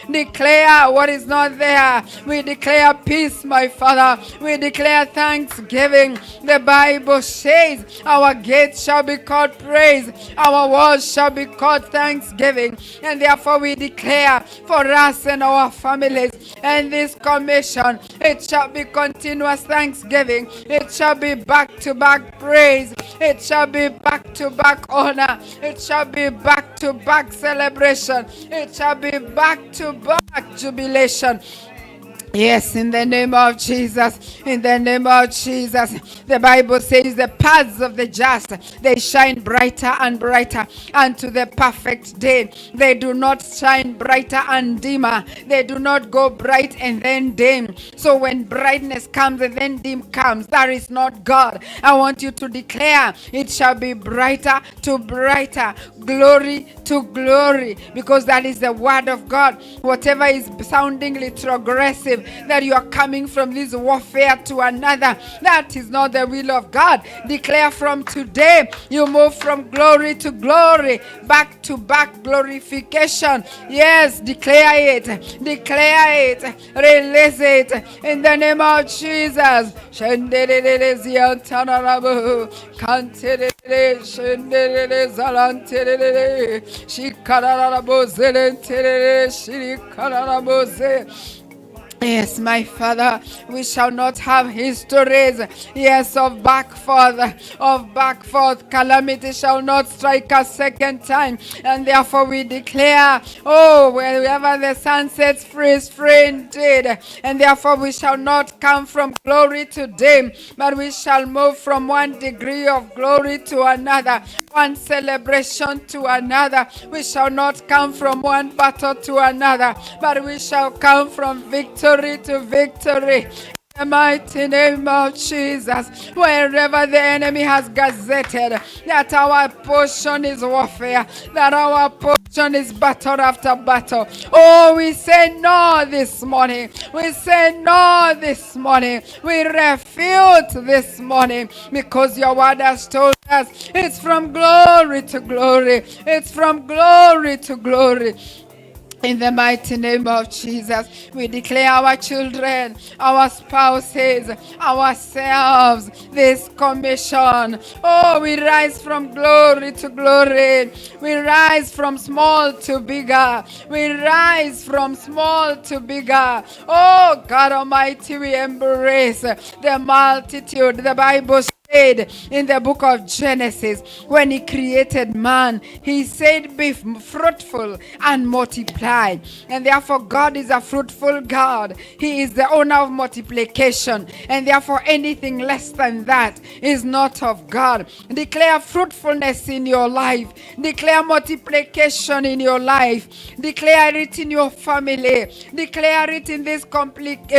Declare what is not there. We declare peace, my Father. We declare thanksgiving. The Bible says our gates shall be called praise. Our walls shall be called thanksgiving. And therefore we declare for us and our families and this commission, it shall be continuous thanksgiving. It shall be back-to-back praise. It shall be back-to-back honor. It shall be back-to-back celebration. It shall be back-to-back jubilation. Yes, in the name of Jesus, in the name of Jesus. The Bible says the paths of the just, they shine brighter and brighter unto the perfect day. They do not shine brighter and dimmer. They do not go bright and then dim. So when brightness comes and then dim comes, that is not God. I want you to declare it shall be brighter to brighter, glory to glory, because that is the word of God. Whatever is sounding retrogressive, that you are coming from this warfare to another, that is not the will of God. Declare from today, you move from glory to glory, back to back glorification. Yes, declare it, release it in the name of Jesus. Yes, my Father, we shall not have histories, yes, of back forth. Calamity shall not strike us second time. And therefore we declare, oh, wherever the sun sets free is free indeed. And therefore we shall not come from glory to dim, but we shall move from one degree of glory to another, one celebration to another. We shall not come from one battle to another, but we shall come from victory to victory. In the mighty name of Jesus, wherever the enemy has gazetted that our portion is warfare, that our portion is battle after battle, oh, we say no this morning. We say no this morning. We refute this morning, because your word has told us it's from glory to glory. It's from glory to glory. In the mighty name of Jesus, we declare our children, our spouses, ourselves, this commission. Oh, we rise from glory to glory. We rise from small to bigger. We rise from small to bigger. Oh, God Almighty, we embrace the multitude. The Bible said in the book of Genesis, when he created man, he said, be fruitful and multiply. And therefore God is a fruitful God. He is the owner of multiplication, and therefore anything less than that is not of God. Declare fruitfulness in your life. Declare multiplication in your life. Declare it in your family. Declare it in this congregation,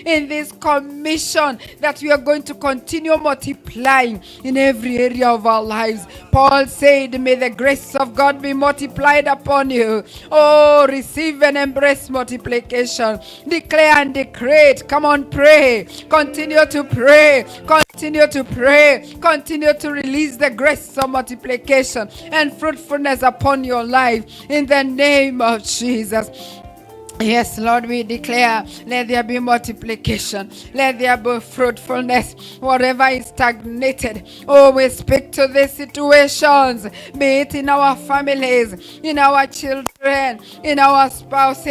in this commission, that we are going to continue multiplying in every area of our lives. Paul said, may the grace of God be multiplied upon you. Oh, receive and embrace multiplication. Declare and decree it. Come on, pray. Continue to pray. Continue to pray. Continue to release the grace of multiplication and fruitfulness upon your life in the name of Jesus. Yes, Lord, we declare, let there be multiplication. Let there be fruitfulness. Whatever is stagnated, oh, we speak to these situations, be it in our families, in our children, in our spouses,